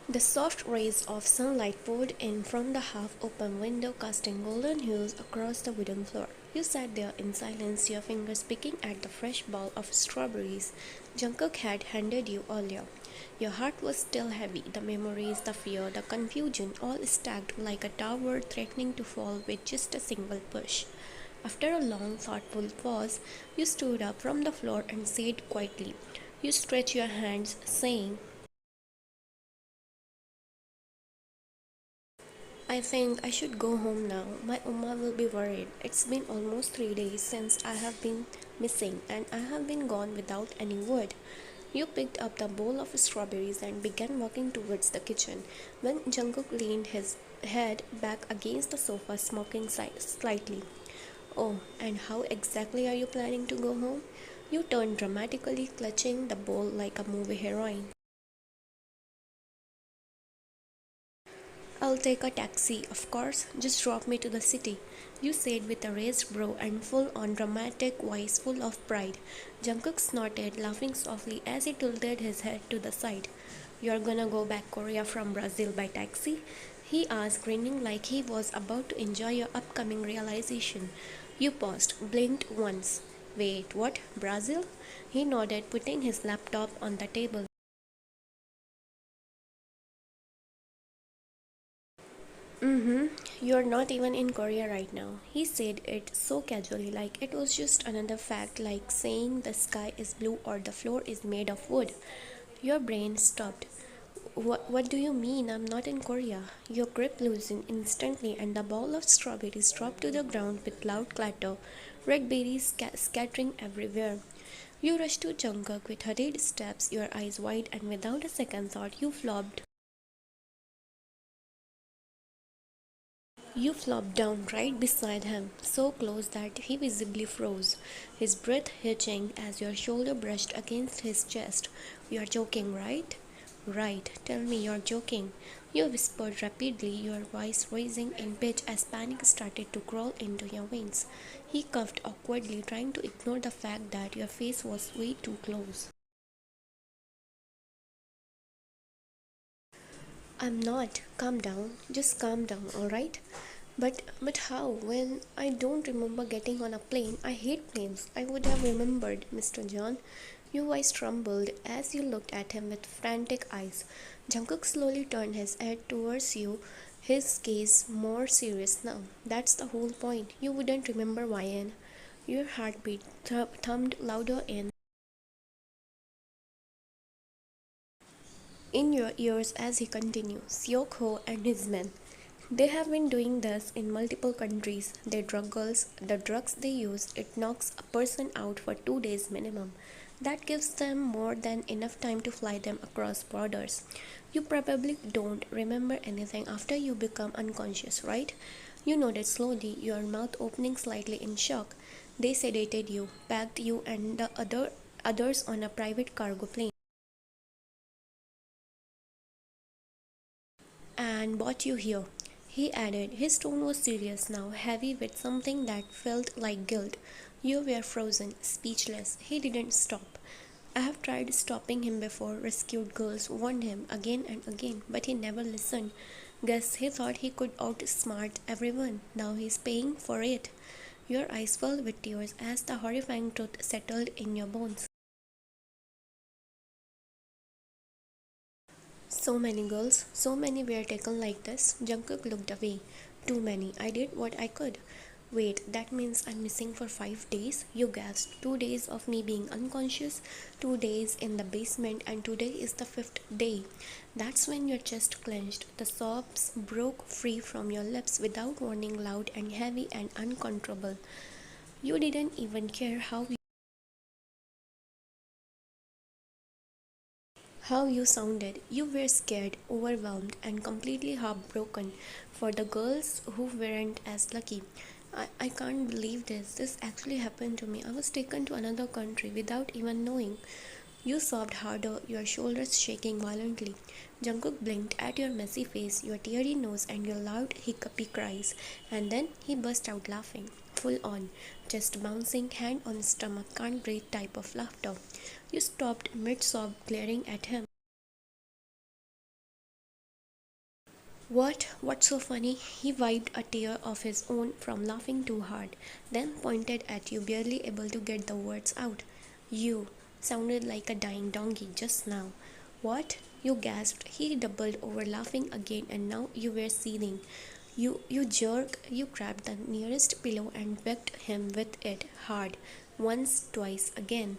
The soft rays of sunlight poured in from the half-open window, casting golden hues across the wooden floor. You sat there in silence, your fingers picking at the fresh bowl of strawberries Jungkook had handed you earlier. Your heart was still heavy, the memories, the fear, the confusion, all stacked like a tower threatening to fall with just a single push. After a long, thoughtful pause, you stood up from the floor and said quietly. You stretched your hands, saying, I think I should go home now. My Umma will be worried. It's been almost 3 days since I have been missing, and I have been gone without any word. You picked up the bowl of strawberries and began walking towards the kitchen when Jungkook leaned his head back against the sofa, smoking slightly. Oh, and how exactly are you planning to go home? You turned dramatically, clutching the bowl like a movie heroine. I'll take a taxi, of course. Just drop me to the city, you said with a raised brow and full on dramatic voice full of pride. Jungkook snorted, laughing softly as he tilted his head to the side. You're gonna go back Korea from Brazil by taxi? He asked, grinning like he was about to enjoy your upcoming realization. You paused, blinked once. Wait, what? Brazil? He nodded, putting his laptop on the table. Mm-hmm. You're not even in Korea right now. He said it so casually, like it was just another fact, like saying the sky is blue or the floor is made of wood. Your brain stopped. What do you mean I'm not in Korea? Your grip loosened instantly and the bowl of strawberries dropped to the ground with loud clatter, red berries scattering everywhere. You rushed to Jungkook with hurried steps, your eyes wide, and without a second thought, you flopped down right beside him, so close that he visibly froze, his breath hitching as your shoulder brushed against his chest. You're joking, right? Right, tell me you're joking. You whispered rapidly, your voice rising in pitch as panic started to crawl into your veins. He coughed awkwardly, trying to ignore the fact that your face was way too close. I'm not. Calm down. Just calm down, alright? But how? When I don't remember getting on a plane. I hate planes. I would have remembered, Mr. John. Your voice trembled as you looked at him with frantic eyes. Jungkook slowly turned his head towards you, his gaze more serious now. That's the whole point. You wouldn't remember Ryan. Your heartbeat thumped louder in your ears as he continued. Seok Ho and his men. They have been doing this in multiple countries. They drug girls, the drugs they use, it knocks a person out for 2 days minimum. That gives them more than enough time to fly them across borders. You probably don't remember anything after you become unconscious, right? You nodded slowly, your mouth opening slightly in shock. They sedated you, packed you and the others on a private cargo plane, and brought you here. He added. His tone was serious now, heavy with something that felt like guilt. You were frozen, speechless. He didn't stop. I have tried stopping him before, rescued girls, warned him again and again, but he never listened. Guess he thought he could outsmart everyone. Now he's paying for it. Your eyes filled with tears as the horrifying truth settled in your bones. So many girls, so many were taken like this. Jungkook looked away. Too many. I did what I could. Wait, that means I'm missing for 5 days? You gasped. 2 days of me being unconscious, 2 days in the basement, and today is the fifth day. That's when your chest clenched. The sobs broke free from your lips without warning, loud and heavy and uncontrollable. You didn't even care how you sounded. You were scared, overwhelmed, and completely heartbroken for the girls who weren't as lucky. I can't believe this. This actually happened to me. I was taken to another country without even knowing. You sobbed harder, your shoulders shaking violently. Jungkook blinked at your messy face, your teary nose, and your loud hiccupy cries, and then he burst out laughing, full on, chest bouncing, hand on stomach, can't breathe type of laughter. You stopped mid sob, glaring at him. What? What's so funny? He wiped a tear of his own from laughing too hard, then pointed at you, barely able to get the words out. You sounded like a dying donkey just now. What? You gasped. He doubled over, laughing again, and now you were seething. You jerk. You grabbed the nearest pillow and whacked him with it hard. Once, twice, again.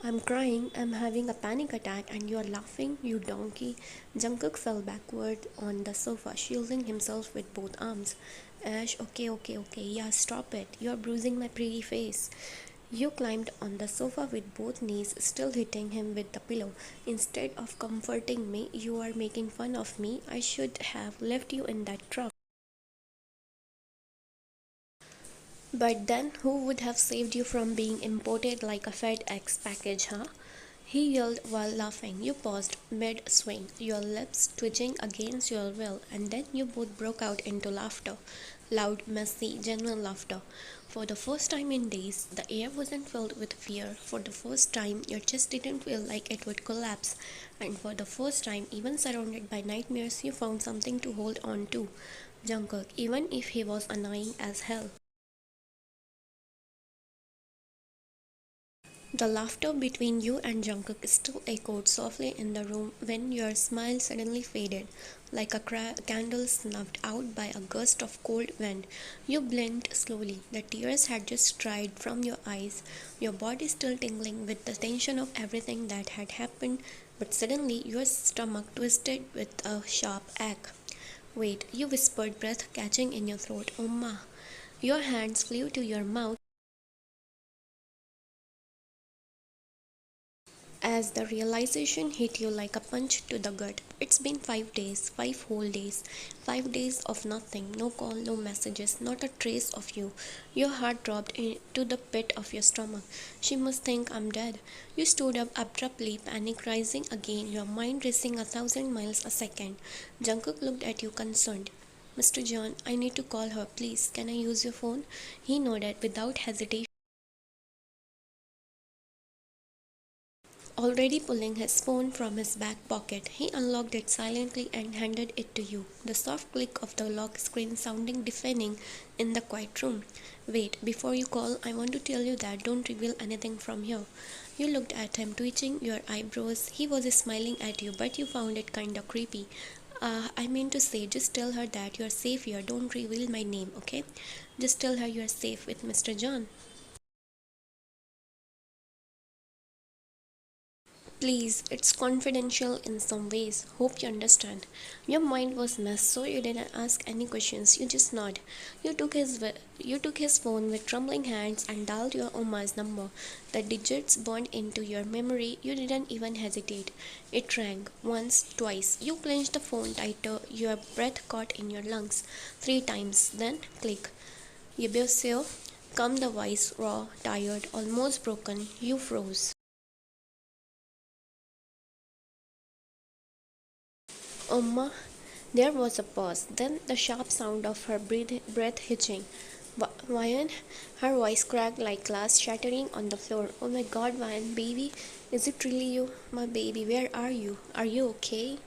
I'm crying, I'm having a panic attack, and you're laughing, you donkey. Jungkook fell backward on the sofa, shielding himself with both arms. Ash, okay, yeah, stop it. You're bruising my pretty face. You climbed on the sofa with both knees still hitting him with the pillow. Instead of comforting me, you are making fun of me. I should have left you in that truck. But then, who would have saved you from being imported like a FedEx package, huh? He yelled while laughing. You paused mid swing, your lips twitching against your will, and then you both broke out into laughter. Loud, messy, genuine laughter. For the first time in days, the air wasn't filled with fear. For the first time, your chest didn't feel like it would collapse. And for the first time, even surrounded by nightmares, you found something to hold on to. Jungkook, even if he was annoying as hell. The laughter between you and Jungkook still echoed softly in the room when your smile suddenly faded, like a candle snuffed out by a gust of cold wind. You blinked slowly. The tears had just dried from your eyes, your body still tingling with the tension of everything that had happened, but suddenly your stomach twisted with a sharp ache. Wait, you whispered, breath catching in your throat. Oh ma. Your hands flew to your mouth as the realization hit you like a punch to the gut. It's been 5 days, 5 whole days, 5 days of nothing, no call, no messages, not a trace of you. Your heart dropped into the pit of your stomach. She must think I'm dead. You stood up abruptly, panic rising again, your mind racing 1,000 miles a second. Jungkook looked at you concerned. Mr. John, I need to call her, please. Can I use your phone? He nodded without hesitation. Already pulling his phone from his back pocket, he unlocked it silently and handed it to you, the soft click of the lock screen sounding deafening in the quiet room. Wait, before you call, I want to tell you that don't reveal anything from here. You looked at him, twitching your eyebrows. He was smiling at you, but you found it kinda creepy. I mean to say, just tell her that you're safe here. Don't reveal my name, okay? Just tell her you're safe with Mr. John. Please, it's confidential in some ways. Hope you understand. Your mind was mess, so you didn't ask any questions. You just nod. You took his phone with trembling hands and dialed your Oma's number. The digits burned into your memory. You didn't even hesitate. It rang once, twice. You clenched the phone tighter. Your breath caught in your lungs. 3 times. Then click. Yebuseo. Come the voice, raw, tired, almost broken. You froze. Amma. There was a pause, then the sharp sound of her breath hitching. Vian, her voice cracked like glass shattering on the floor. Oh my god, Vian, baby, is it really you? My baby, where are you? Are you okay?